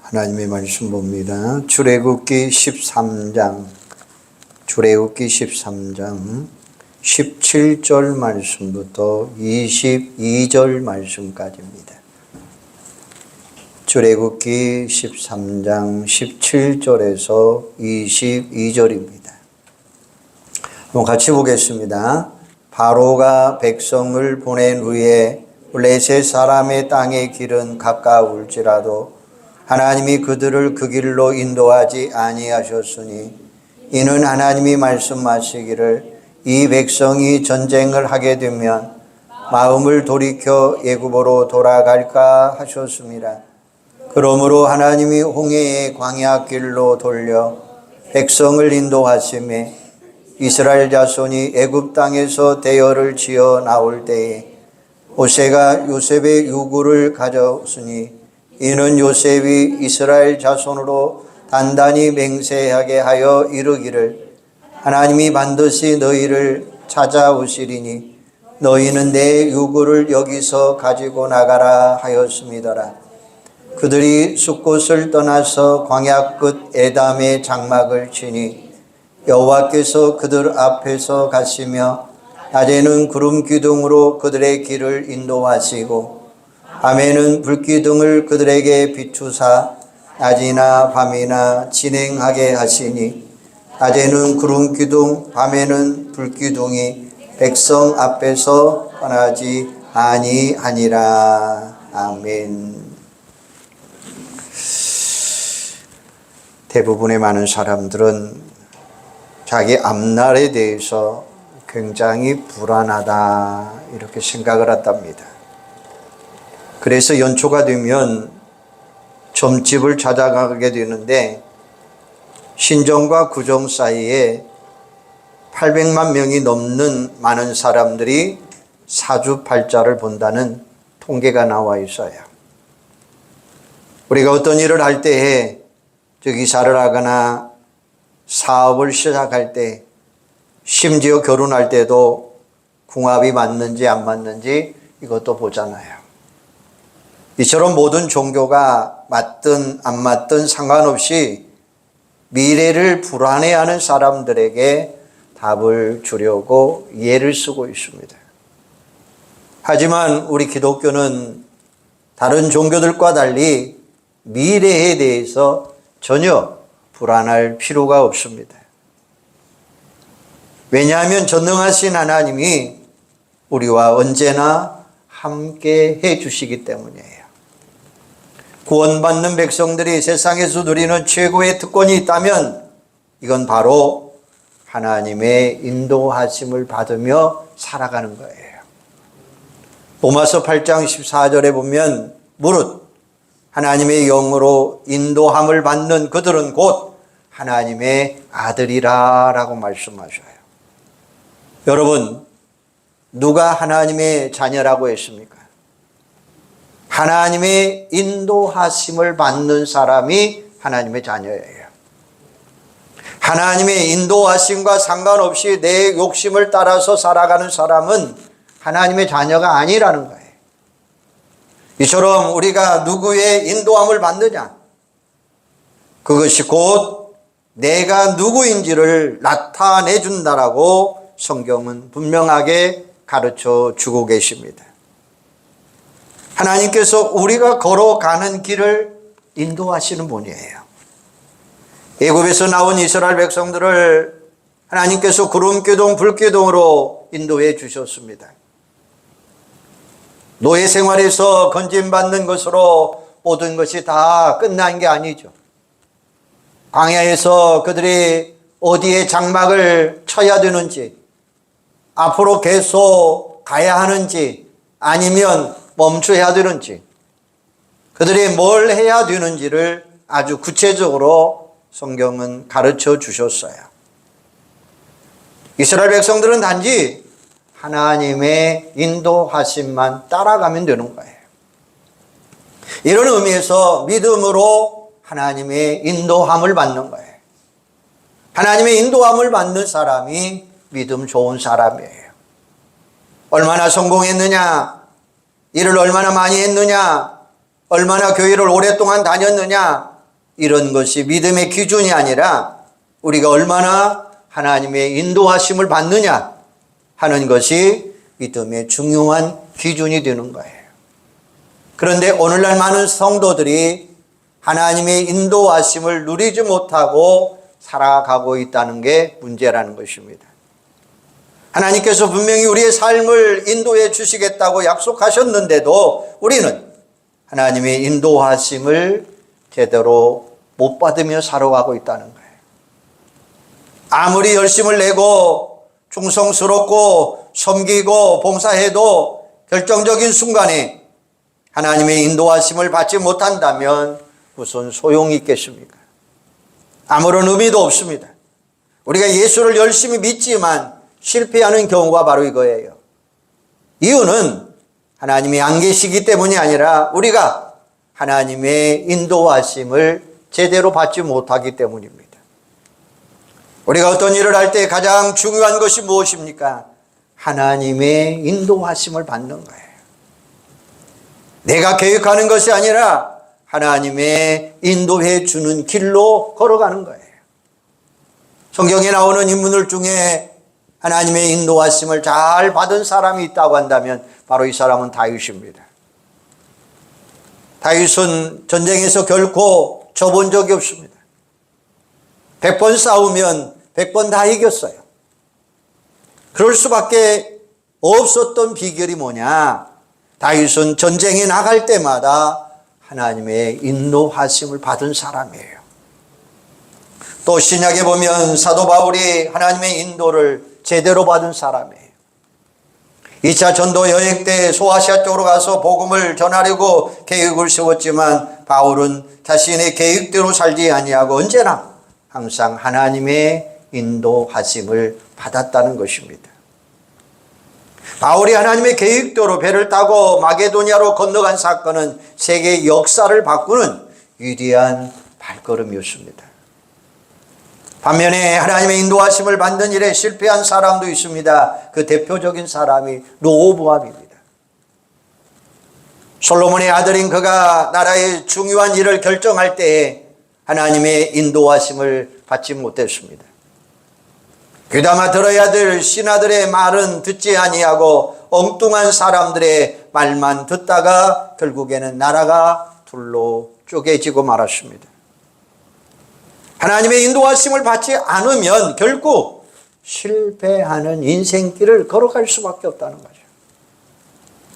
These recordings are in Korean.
하나님의 말씀 봅니다. 출애굽기 13장 17절 말씀부터 22절 말씀까지입니다. 출애굽기 13장 17절에서 22절입니다. 한번 같이 보겠습니다. 바로가 백성을 보낸 후에 블레셋 사람의 땅의 길은 가까울지라도 하나님이 그들을 그 길로 인도하지 아니하셨으니 이는 하나님이 말씀하시기를 이 백성이 전쟁을 하게 되면 마음을 돌이켜 애굽으로 돌아갈까 하셨습니다. 그러므로 하나님이 홍해의 광야 길로 돌려 백성을 인도하시매 이스라엘 자손이 애굽 땅에서 대열을 지어 나올 때에 모세가 요셉의 유구를 가져오으니 이는 요셉이 이스라엘 자손으로 단단히 맹세하게 하여 이르기를 하나님이 반드시 너희를 찾아오시리니 너희는 내 유구를 여기서 가지고 나가라 하였음이더라. 그들이 숫곳을 떠나서 광야 끝 에담의 장막을 치니 여호와께서 그들 앞에서 가시며 낮에는 구름 기둥으로 그들의 길을 인도하시고 밤에는 불기둥을 그들에게 비추사 낮이나 밤이나 진행하게 하시니 낮에는 구름 기둥 밤에는 불기둥이 백성 앞에서 떠나지 아니하니라. 아멘. 대부분의 많은 사람들은 자기 앞날에 대해서 굉장히 불안하다 이렇게 생각을 한답니다. 그래서 연초가 되면 점집을 찾아가게 되는데 신정과 구정 사이에 800만 명이 넘는 많은 사람들이 사주팔자를 본다는 통계가 나와 있어요. 우리가 어떤 일을 할 때에 이사를 하거나 사업을 시작할 때 심지어 결혼할 때도 궁합이 맞는지 안 맞는지 이것도 보잖아요. 이처럼 모든 종교가 맞든 안 맞든 상관없이 미래를 불안해하는 사람들에게 답을 주려고 예를 쓰고 있습니다. 하지만 우리 기독교는 다른 종교들과 달리 미래에 대해서 전혀 불안할 필요가 없습니다. 왜냐하면 전능하신 하나님이 우리와 언제나 함께 해 주시기 때문이에요. 구원받는 백성들이 세상에서 누리는 최고의 특권이 있다면 이건 바로 하나님의 인도하심을 받으며 살아가는 거예요. 로마서 8장 14절에 보면 무릇 하나님의 영으로 인도함을 받는 그들은 곧 하나님의 아들이라 라고 말씀하셔요. 여러분, 누가 하나님의 자녀라고 했습니까? 하나님의 인도하심을 받는 사람이 하나님의 자녀예요. 하나님의 인도하심과 상관없이 내 욕심을 따라서 살아가는 사람은 하나님의 자녀가 아니라는 거예요. 이처럼 우리가 누구의 인도함을 받느냐? 그것이 곧 내가 누구인지를 나타내 준다라고 성경은 분명하게 가르쳐 주고 계십니다. 하나님께서 우리가 걸어가는 길을 인도하시는 분이에요. 애굽에서 나온 이스라엘 백성들을 하나님께서 구름기둥, 불기둥으로 인도해 주셨습니다. 노예 생활에서 건진받는 것으로 모든 것이 다 끝난 게 아니죠. 광야에서 그들이 어디에 장막을 쳐야 되는지, 앞으로 계속 가야 하는지 아니면 멈춰야 되는지, 그들이 뭘 해야 되는지를 아주 구체적으로 성경은 가르쳐 주셨어요. 이스라엘 백성들은 단지 하나님의 인도하심만 따라가면 되는 거예요. 이런 의미에서 믿음으로 하나님의 인도함을 받는 거예요. 하나님의 인도함을 받는 사람이 믿음 좋은 사람이에요. 얼마나 성공했느냐, 일을 얼마나 많이 했느냐, 얼마나 교회를 오랫동안 다녔느냐, 이런 것이 믿음의 기준이 아니라 우리가 얼마나 하나님의 인도하심을 받느냐 하는 것이 믿음의 중요한 기준이 되는 거예요. 그런데 오늘날 많은 성도들이 하나님의 인도하심을 누리지 못하고 살아가고 있다는 게 문제라는 것입니다. 하나님께서 분명히 우리의 삶을 인도해 주시겠다고 약속하셨는데도 우리는 하나님의 인도하심을 제대로 못 받으며 살아가고 있다는 거예요. 아무리 열심을 내고 충성스럽고 섬기고 봉사해도 결정적인 순간에 하나님의 인도하심을 받지 못한다면 무슨 소용이 있겠습니까? 아무런 의미도 없습니다. 우리가 예수를 열심히 믿지만 실패하는 경우가 바로 이거예요. 이유는 하나님이 안 계시기 때문이 아니라 우리가 하나님의 인도하심을 제대로 받지 못하기 때문입니다. 우리가 어떤 일을 할 때 가장 중요한 것이 무엇입니까? 하나님의 인도하심을 받는 거예요. 내가 계획하는 것이 아니라 하나님의 인도해 주는 길로 걸어가는 거예요. 성경에 나오는 인물 중에 하나님의 인도하심을 잘 받은 사람이 있다고 한다면 바로 이 사람은 다윗입니다. 다윗은 전쟁에서 결코 져본 적이 없습니다. 100번 싸우면 100번 다 이겼어요. 그럴 수밖에 없었던 비결이 뭐냐? 다윗은 전쟁에 나갈 때마다 하나님의 인도하심을 받은 사람이에요. 또 신약에 보면 사도 바울이 하나님의 인도를 제대로 받은 사람이에요. 2차 전도 여행 때 소아시아 쪽으로 가서 복음을 전하려고 계획을 세웠지만 바울은 자신의 계획대로 살지 아니하고 언제나 항상 하나님의 인도하심을 받았다는 것입니다. 바울이 하나님의 계획대로 배를 타고 마게도냐로 건너간 사건은 세계 역사를 바꾸는 위대한 발걸음이었습니다. 반면에 하나님의 인도하심을 받는 일에 실패한 사람도 있습니다. 그 대표적인 사람이 르호보암입니다. 솔로몬의 아들인 그가 나라의 중요한 일을 결정할 때에 하나님의 인도하심을 받지 못했습니다. 귀담아 들어야 될 신하들의 말은 듣지 아니하고 엉뚱한 사람들의 말만 듣다가 결국에는 나라가 둘로 쪼개지고 말았습니다. 하나님의 인도하심을 받지 않으면 결국 실패하는 인생길을 걸어갈 수밖에 없다는 거죠.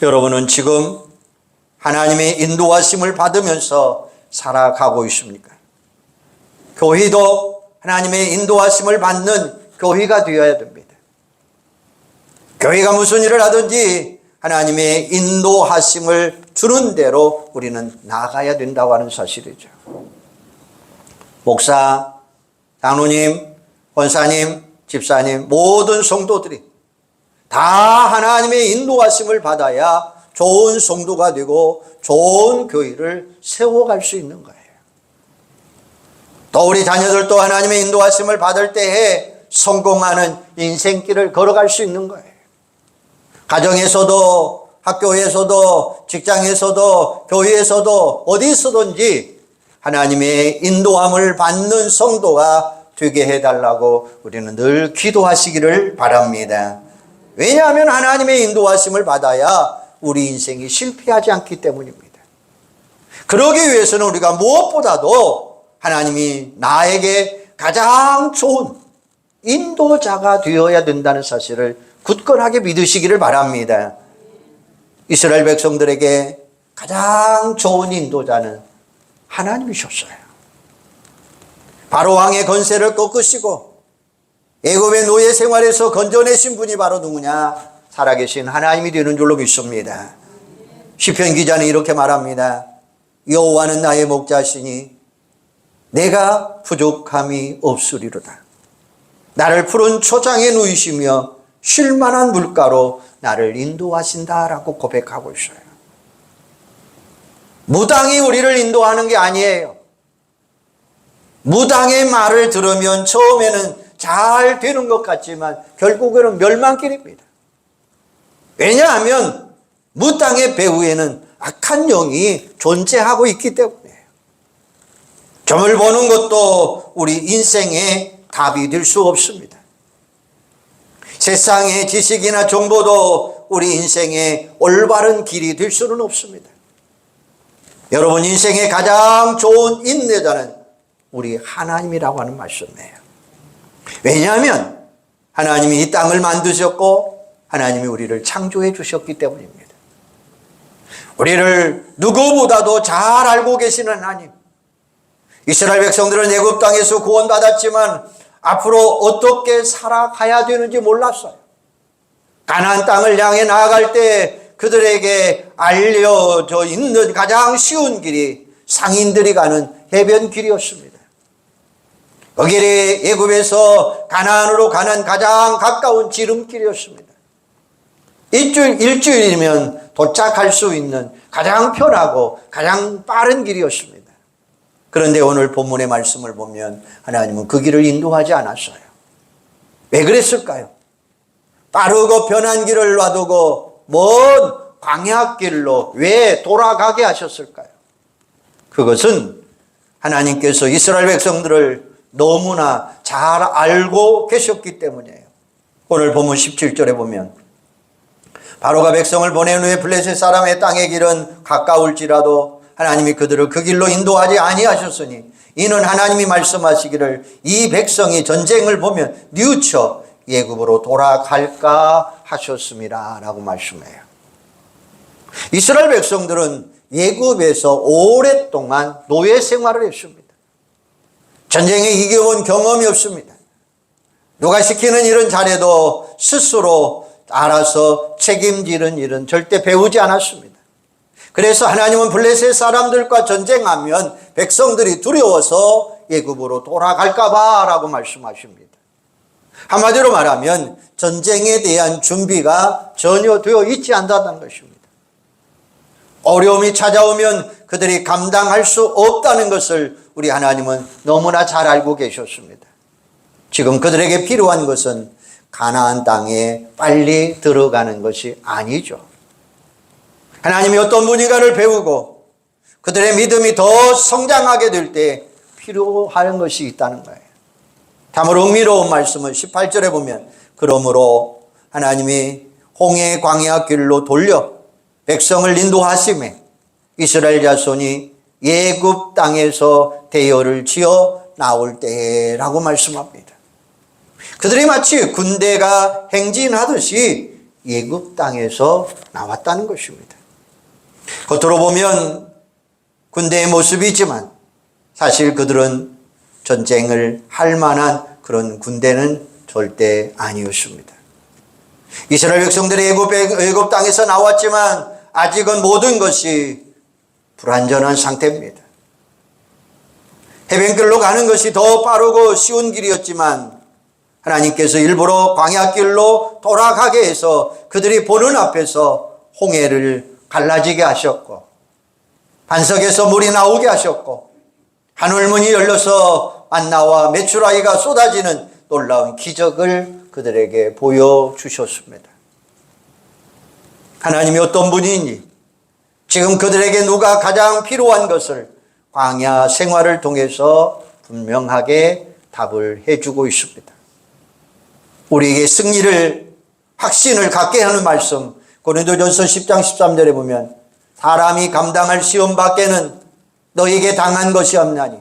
여러분은 지금 하나님의 인도하심을 받으면서 살아가고 있습니까? 교회도 하나님의 인도하심을 받는 교회가 되어야 됩니다. 교회가 무슨 일을 하든지 하나님의 인도하심을 주는 대로 우리는 나아가야 된다고 하는 사실이죠. 목사, 장로님, 권사님, 집사님, 모든 성도들이 다 하나님의 인도하심을 받아야 좋은 성도가 되고 좋은 교회를 세워갈 수 있는 거예요. 또 우리 자녀들도 하나님의 인도하심을 받을 때에 성공하는 인생길을 걸어갈 수 있는 거예요. 가정에서도, 학교에서도, 직장에서도, 교회에서도, 어디서든지 하나님의 인도함을 받는 성도가 되게 해달라고 우리는 늘 기도하시기를 바랍니다. 왜냐하면 하나님의 인도하심을 받아야 우리 인생이 실패하지 않기 때문입니다. 그러기 위해서는 우리가 무엇보다도 하나님이 나에게 가장 좋은 인도자가 되어야 된다는 사실을 굳건하게 믿으시기를 바랍니다. 이스라엘 백성들에게 가장 좋은 인도자는 하나님이셨어요. 바로 왕의 권세를 꺾으시고 애굽의 노예 생활에서 건져내신 분이 바로 누구냐? 살아계신 하나님이 되는 줄로 믿습니다. 시편 기자는 이렇게 말합니다. 여호와는 나의 목자시니 내가 부족함이 없으리로다. 나를 푸른 초장에 누이시며 쉴만한 물가로 나를 인도하신다라고 고백하고 있어요. 무당이 우리를 인도하는 게 아니에요. 무당의 말을 들으면 처음에는 잘 되는 것 같지만 결국에는 멸망길입니다. 왜냐하면 무당의 배후에는 악한 영이 존재하고 있기 때문이에요. 점을 보는 것도 우리 인생의 답이 될 수 없습니다. 세상의 지식이나 정보도 우리 인생의 올바른 길이 될 수는 없습니다. 여러분, 인생의 가장 좋은 인내자는 우리 하나님이라고 하는 말씀이에요. 왜냐하면 하나님이 이 땅을 만드셨고 하나님이 우리를 창조해 주셨기 때문입니다. 우리를 누구보다도 잘 알고 계시는 하나님. 이스라엘 백성들은 애굽 땅에서 구원받았지만 앞으로 어떻게 살아가야 되는지 몰랐어요. 가나안 땅을 향해 나아갈 때 그들에게 알려져 있는 가장 쉬운 길이 상인들이 가는 해변길이었습니다. 그 길이 애굽에서 가나안으로 가는 가장 가까운 지름길이었습니다. 일주일이면 도착할 수 있는 가장 편하고 가장 빠른 길이었습니다. 그런데 오늘 본문의 말씀을 보면 하나님은 그 길을 인도하지 않았어요. 왜 그랬을까요? 빠르고 편한 길을 놔두고 먼 광야길로 왜 돌아가게 하셨을까요? 그것은 하나님께서 이스라엘 백성들을 너무나 잘 알고 계셨기 때문이에요. 오늘 본문 17절에 보면 바로가 백성을 보낸 후에 블레셋 사람의 땅의 길은 가까울지라도 하나님이 그들을 그 길로 인도하지 아니하셨으니 이는 하나님이 말씀하시기를 이 백성이 전쟁을 보면 뉘우쳐 애굽으로 돌아갈까 하셨습니다 라고 말씀해요. 이스라엘 백성들은 애굽에서 오랫동안 노예 생활을 했습니다. 전쟁에 이겨본 경험이 없습니다. 누가 시키는 일은 잘해도 스스로 알아서 책임지는 일은 절대 배우지 않았습니다. 그래서 하나님은 블레셋 사람들과 전쟁하면 백성들이 두려워서 애굽으로 돌아갈까 봐 라고 말씀하십니다. 한마디로 말하면 전쟁에 대한 준비가 전혀 되어 있지 않다는 것입니다. 어려움이 찾아오면 그들이 감당할 수 없다는 것을 우리 하나님은 너무나 잘 알고 계셨습니다. 지금 그들에게 필요한 것은 가나안 땅에 빨리 들어가는 것이 아니죠. 하나님이 어떤 문인가를 배우고 그들의 믿음이 더 성장하게 될 때 필요한 것이 있다는 거예요. 참으로 흥미로운 말씀은 18절에 보면 그러므로 하나님이 홍해 광야 길로 돌려 백성을 인도하심에 이스라엘 자손이 애굽 땅에서 대열을 지어 나올 때라고 말씀합니다. 그들이 마치 군대가 행진하듯이 애굽 땅에서 나왔다는 것입니다. 겉으로 보면 군대의 모습이지만 사실 그들은 전쟁을 할 만한 그런 군대는 절대 아니었습니다. 이스라엘 백성들이 애굽 땅에서 나왔지만 아직은 모든 것이 불완전한 상태입니다. 해변길로 가는 것이 더 빠르고 쉬운 길이었지만 하나님께서 일부러 광야길로 돌아가게 해서 그들이 보는 앞에서 홍해를 갈라지게 하셨고 반석에서 물이 나오게 하셨고 하늘문이 열려서 만나와 메추라기가 쏟아지는 놀라운 기적을 그들에게 보여주셨습니다. 하나님이 어떤 분인지 지금 그들에게 누가 가장 필요한 것을 광야 생활을 통해서 분명하게 답을 해주고 있습니다. 우리에게 승리를 확신을 갖게 하는 말씀 고린도전서 10장 13절에 보면 사람이 감당할 시험 밖에는 너희에게 당한 것이 없나니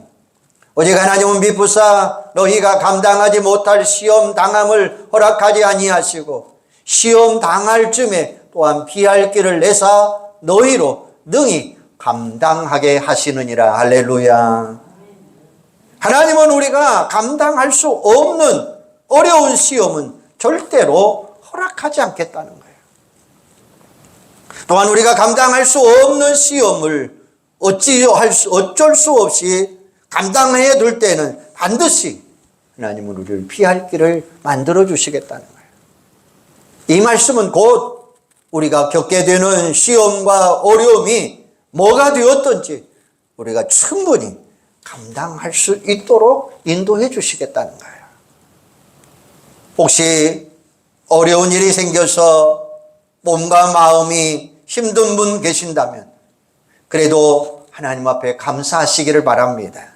오직 하나님은 미쁘사 너희가 감당하지 못할 시험 당함을 허락하지 아니하시고 시험 당할 쯤에 또한 피할 길을 내사 너희로 능히 감당하게 하시느니라. 할렐루야. 하나님은 우리가 감당할 수 없는 어려운 시험은 절대로 허락하지 않겠다는 거예요. 또한 우리가 감당할 수 없는 시험을 어쩔 수 없이 감당해야 될 때는 반드시 하나님은 우리를 피할 길을 만들어 주시겠다는 거예요. 이 말씀은 곧 우리가 겪게 되는 시험과 어려움이 뭐가 되었든지 우리가 충분히 감당할 수 있도록 인도해 주시겠다는 거예요. 혹시 어려운 일이 생겨서 몸과 마음이 힘든 분 계신다면 그래도 하나님 앞에 감사하시기를 바랍니다.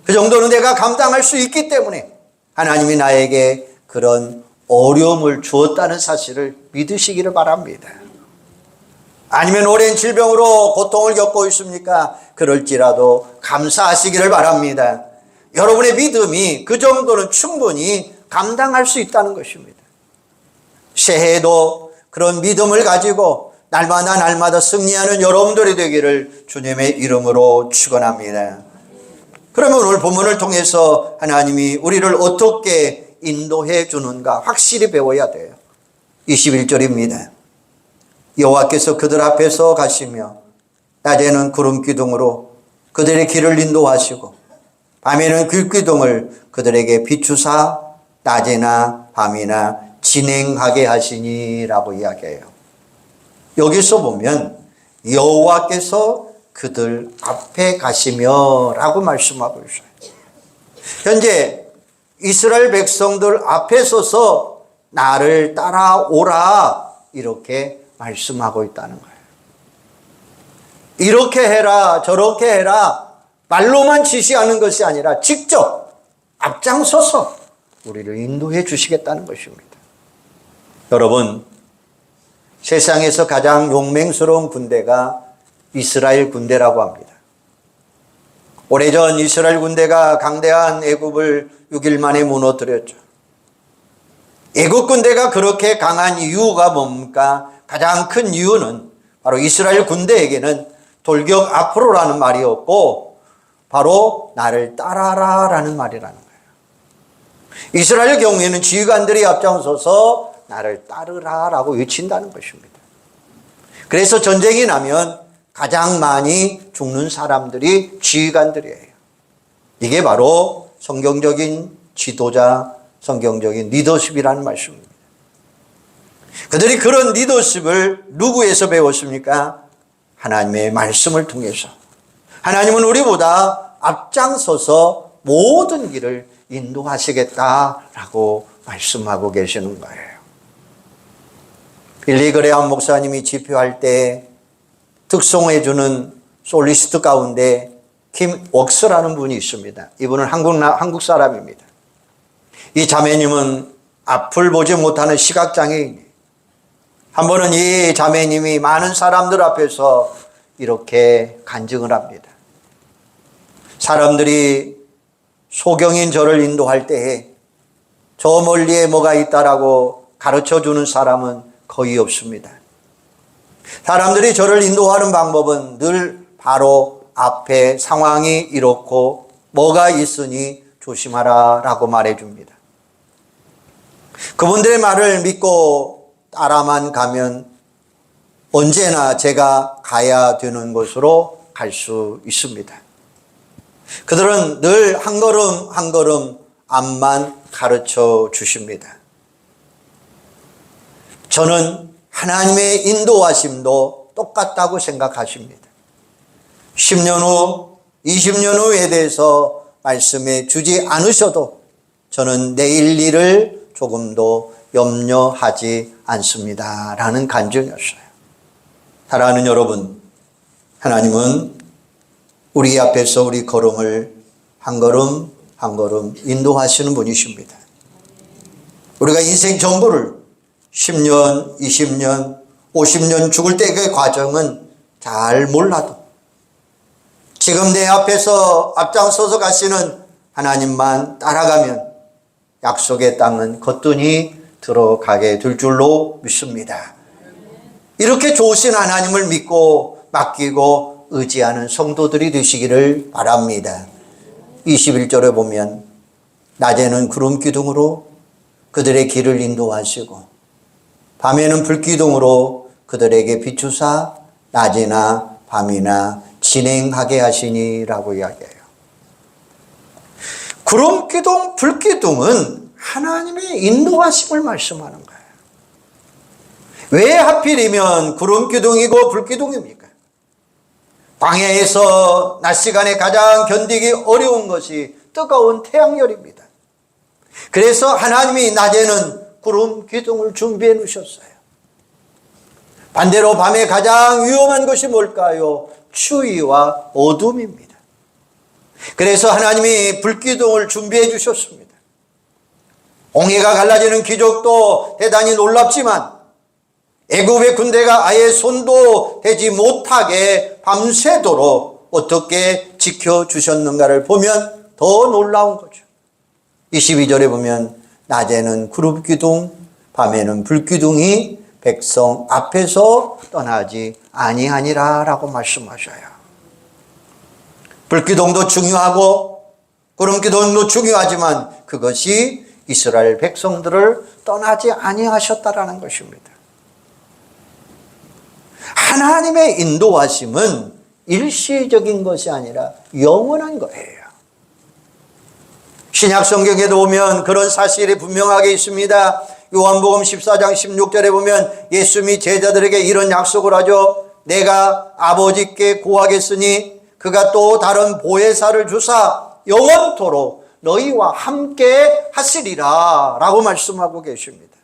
그 정도는 내가 감당할 수 있기 때문에 하나님이 나에게 그런 어려움을 주었다는 사실을 믿으시기를 바랍니다. 아니면 오랜 질병으로 고통을 겪고 있습니까? 그럴지라도 감사하시기를 바랍니다. 여러분의 믿음이 그 정도는 충분히 감당할 수 있다는 것입니다. 새해에도 그런 믿음을 가지고 날마다 승리하는 여러분들이 되기를 주님의 이름으로 축원합니다. 그러면 오늘 본문을 통해서 하나님이 우리를 어떻게 인도해 주는가 확실히 배워야 돼요. 21절입니다. 여호와께서 그들 앞에서 가시며 낮에는 구름 기둥으로 그들의 길을 인도하시고 밤에는 불기둥을 그들에게 비추사 낮이나 밤이나 진행하게 하시니라고 이야기해요. 여기서 보면 여호와께서 그들 앞에 가시며 라고 말씀하고 있어요. 현재 이스라엘 백성들 앞에 서서 나를 따라오라 이렇게 말씀하고 있다는 거예요. 이렇게 해라 저렇게 해라 말로만 지시하는 것이 아니라 직접 앞장서서 우리를 인도해 주시겠다는 것입니다. 여러분, 세상에서 가장 용맹스러운 군대가 이스라엘 군대라고 합니다. 오래전 이스라엘 군대가 강대한 애굽을 6일 만에 무너뜨렸죠. 애굽 군대가 그렇게 강한 이유가 뭡니까? 가장 큰 이유는 바로 이스라엘 군대에게는 돌격 앞으로라는 말이었고 바로 나를 따라라 라는 말이라는 거예요. 이스라엘 경우에는 지휘관들이 앞장서서 나를 따르라 라고 외친다는 것입니다. 그래서 전쟁이 나면 가장 많이 죽는 사람들이 지휘관들이에요. 이게 바로 성경적인 지도자, 성경적인 리더십이라는 말씀입니다. 그들이 그런 리더십을 누구에서 배웠습니까? 하나님의 말씀을 통해서. 하나님은 우리보다 앞장서서 모든 길을 인도하시겠다라고 말씀하고 계시는 거예요. 빌리 그레함 목사님이 집회할 때 특송해주는 솔리스트 가운데 킴 웍스라는 분이 있습니다. 이분은 한국 사람입니다. 이 자매님은 앞을 보지 못하는 시각장애인이에요. 한 번은 이 자매님이 많은 사람들 앞에서 이렇게 간증을 합니다. 사람들이 소경인 저를 인도할 때에 저 멀리에 뭐가 있다라고 가르쳐주는 사람은 거의 없습니다. 사람들이 저를 인도하는 방법은 늘 바로 앞에 상황이 이렇고 뭐가 있으니 조심하라 라고 말해줍니다. 그분들의 말을 믿고 따라만 가면 언제나 제가 가야 되는 곳으로 갈 수 있습니다. 그들은 늘 한 걸음 한 걸음 앞만 가르쳐 주십니다. 저는 하나님의 인도하심도 똑같다고 생각하십니다. 10년 후, 20년 후에 대해서 말씀해 주지 않으셔도 저는 내일 일을 조금도 염려하지 않습니다. 라는 간증이었어요. 사랑하는 여러분, 하나님은 우리 앞에서 우리 걸음을 한 걸음 한 걸음 인도하시는 분이십니다. 우리가 인생 전부를 10년, 20년, 50년 죽을 때의 과정은 잘 몰라도 지금 내 앞에서 앞장서서 가시는 하나님만 따라가면 약속의 땅은 거뜬히 들어가게 될 줄로 믿습니다. 이렇게 좋으신 하나님을 믿고 맡기고 의지하는 성도들이 되시기를 바랍니다. 21절에 보면 낮에는 구름 기둥으로 그들의 길을 인도하시고 밤에는 불기둥으로 그들에게 비추사 낮이나 밤이나 진행하게 하시니라고 이야기해요. 구름 기둥, 불기둥은 하나님의 인도하심을 말씀하는 거예요. 왜 하필이면 구름 기둥이고 불기둥입니까? 광야에서 낮 시간에 가장 견디기 어려운 것이 뜨거운 태양열입니다. 그래서 하나님이 낮에는 구름 기둥을 준비해 놓으셨어요. 반대로 밤에 가장 위험한 것이 뭘까요? 추위와 어둠입니다. 그래서 하나님이 불기둥을 준비해 주셨습니다. 홍해가 갈라지는 기적도 대단히 놀랍지만 애굽의 군대가 아예 손도 대지 못하게 밤새도록 어떻게 지켜주셨는가를 보면 더 놀라운 거죠. 22절에 보면 낮에는 구름기둥, 밤에는 불기둥이 백성 앞에서 떠나지 아니하니라 라고 말씀하셔요. 불기둥도 중요하고 구름기둥도 중요하지만 그것이 이스라엘 백성들을 떠나지 아니하셨다라는 것입니다. 하나님의 인도하심은 일시적인 것이 아니라 영원한 거예요. 신약 성경에도 보면 그런 사실이 분명하게 있습니다. 요한복음 14장 16절에 보면 예수님이 제자들에게 이런 약속을 하죠. 내가 아버지께 구하겠으니 그가 또 다른 보혜사를 주사 영원토록 너희와 함께 하시리라 라고 말씀하고 계십니다.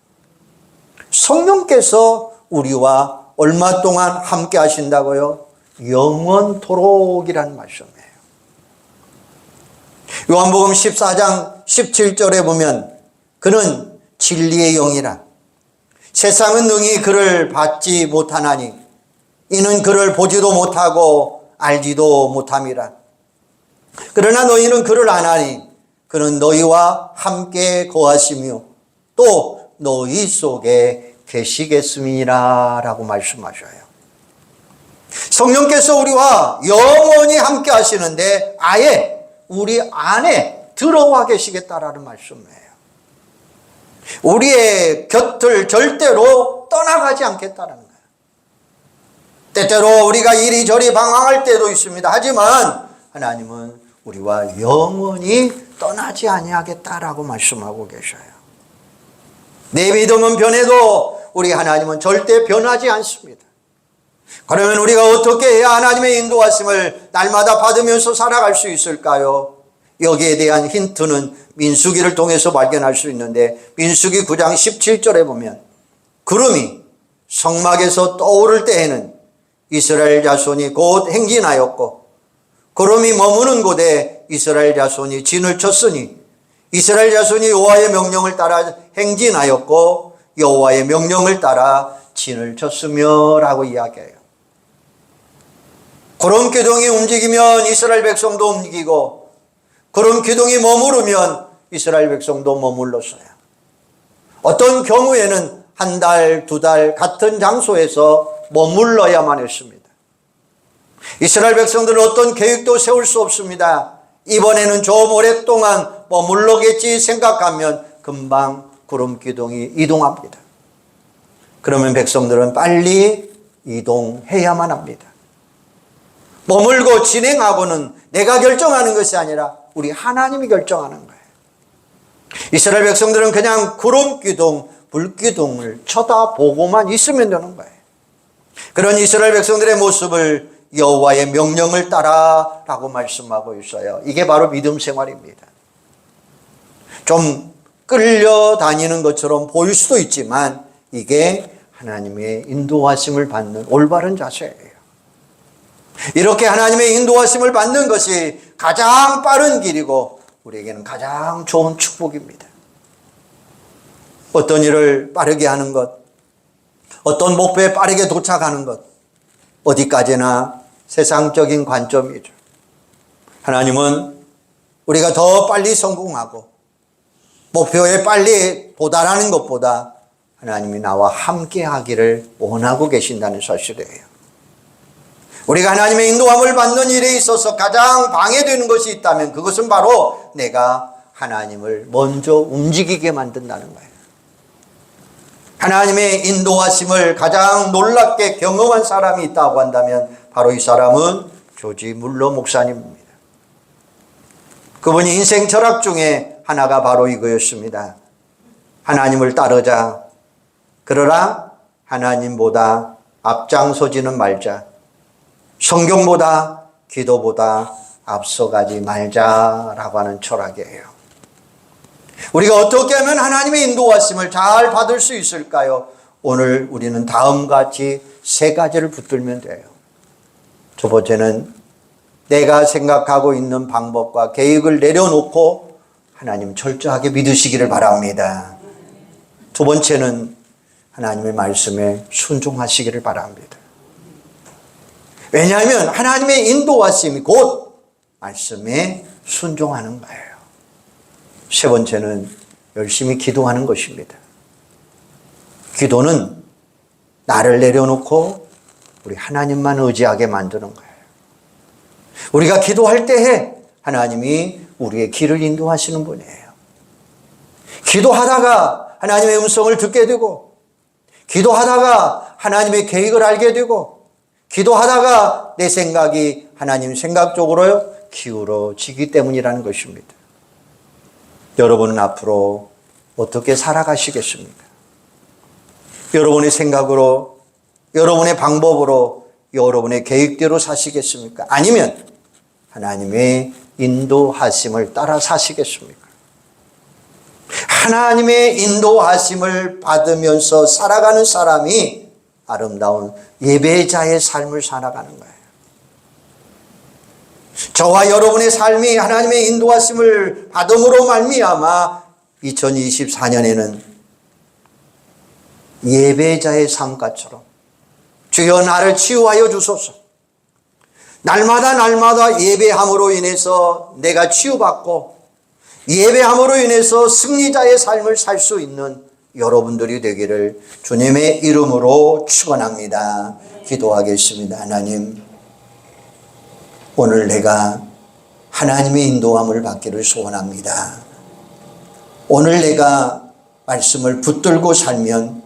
성령께서 우리와 얼마 동안 함께 하신다고요? 영원토록이라는 말씀이에요. 요한복음 14장 17절에 보면 그는 진리의 영이라 세상은 능히 그를 받지 못하나니 이는 그를 보지도 못하고 알지도 못함이라. 그러나 너희는 그를 아나니 그는 너희와 함께 거하시며 또 너희 속에 계시겠음이라 라고 말씀하셔요. 성령께서 우리와 영원히 함께 하시는데 아예 우리 안에 들어와 계시겠다라는 말씀이에요. 우리의 곁을 절대로 떠나가지 않겠다는 거예요. 때때로 우리가 이리저리 방황할 때도 있습니다. 하지만 하나님은 우리와 영원히 떠나지 아니하겠다라고 말씀하고 계셔요. 내 믿음은 변해도 우리 하나님은 절대 변하지 않습니다. 그러면 우리가 어떻게 해야 하나님의 인도하심을 날마다 받으면서 살아갈 수 있을까요? 여기에 대한 힌트는 민수기를 통해서 발견할 수 있는데 민수기 9장 17절에 보면 구름이 성막에서 떠오를 때에는 이스라엘 자손이 곧 행진하였고 구름이 머무는 곳에 이스라엘 자손이 진을 쳤으니 이스라엘 자손이 여호와의 명령을 따라 행진하였고 여호와의 명령을 따라 진을 쳤으며 라고 이야기해요. 구름 기둥이 움직이면 이스라엘 백성도 움직이고 구름 기둥이 머무르면 이스라엘 백성도 머물렀어요. 어떤 경우에는 한 달, 두 달 같은 장소에서 머물러야만 했습니다. 이스라엘 백성들은 어떤 계획도 세울 수 없습니다. 이번에는 좀 오랫동안 머물러겠지 생각하면 금방 구름 기둥이 이동합니다. 그러면 백성들은 빨리 이동해야만 합니다. 머물고 진행하고는 내가 결정하는 것이 아니라 우리 하나님이 결정하는 거예요. 이스라엘 백성들은 그냥 구름 기둥, 불 기둥을 쳐다보고만 있으면 되는 거예요. 그런 이스라엘 백성들의 모습을 여호와의 명령을 따라라고 말씀하고 있어요. 이게 바로 믿음 생활입니다. 좀 끌려다니는 것처럼 보일 수도 있지만 이게 하나님의 인도하심을 받는 올바른 자세예요. 이렇게 하나님의 인도하심을 받는 것이 가장 빠른 길이고 우리에게는 가장 좋은 축복입니다. 어떤 일을 빠르게 하는 것, 어떤 목표에 빠르게 도착하는 것, 어디까지나 세상적인 관점이죠. 하나님은 우리가 더 빨리 성공하고 목표에 빨리 도달하는 것보다 하나님이 나와 함께 하기를 원하고 계신다는 사실이에요. 우리가 하나님의 인도함을 받는 일에 있어서 가장 방해되는 것이 있다면 그것은 바로 내가 하나님을 먼저 움직이게 만든다는 거예요. 하나님의 인도하심을 가장 놀랍게 경험한 사람이 있다고 한다면 바로 이 사람은 조지 물러 목사님입니다. 그분이 인생 철학 중에 하나가 바로 이거였습니다. 하나님을 따르자. 그러나 하나님보다 앞장서지는 말자. 성경보다 기도보다 앞서가지 말자라고 하는 철학이에요. 우리가 어떻게 하면 하나님의 인도하심을 잘 받을 수 있을까요? 오늘 우리는 다음과 같이 세 가지를 붙들면 돼요. 두 번째는 내가 생각하고 있는 방법과 계획을 내려놓고 하나님 철저하게 믿으시기를 바랍니다. 두 번째는 하나님의 말씀에 순종하시기를 바랍니다. 왜냐하면 하나님의 인도하심이 곧 말씀에 순종하는 거예요. 세 번째는 열심히 기도하는 것입니다. 기도는 나를 내려놓고 우리 하나님만 의지하게 만드는 거예요. 우리가 기도할 때에 하나님이 우리의 길을 인도하시는 분이에요. 기도하다가 하나님의 음성을 듣게 되고, 기도하다가 하나님의 계획을 알게 되고, 기도하다가 내 생각이 하나님 생각 쪽으로 기울어지기 때문이라는 것입니다. 여러분은 앞으로 어떻게 살아가시겠습니까? 여러분의 생각으로, 여러분의 방법으로, 여러분의 계획대로 사시겠습니까? 아니면 하나님의 인도하심을 따라 사시겠습니까? 하나님의 인도하심을 받으면서 살아가는 사람이 아름다운 예배자의 삶을 살아가는 거예요. 저와 여러분의 삶이 하나님의 인도하심을 받음으로 말미암아 2024년에는 예배자의 삶같처럼 주여 나를 치유하여 주소서. 날마다 예배함으로 인해서 내가 치유받고 예배함으로 인해서 승리자의 삶을 살 수 있는 여러분들이 되기를 주님의 이름으로 축원합니다. 기도하겠습니다. 하나님, 오늘 내가 하나님의 인도함을 받기를 소원합니다. 오늘 내가 말씀을 붙들고 살면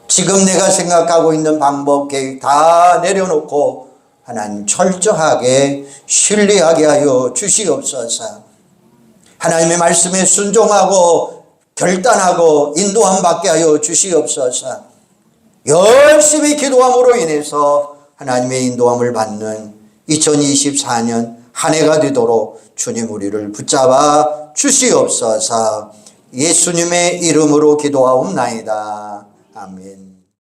지금 내가 생각하고 있는 방법, 계획 다 내려놓고 하나님 철저하게 신뢰하게 하여 주시옵소서. 하나님의 말씀에 순종하고 결단하고 인도함 받게 하여 주시옵소서. 열심히 기도함으로 인해서 하나님의 인도함을 받는 2024년 한 해가 되도록 주님 우리를 붙잡아 주시옵소서. 예수님의 이름으로 기도하옵나이다. 아멘.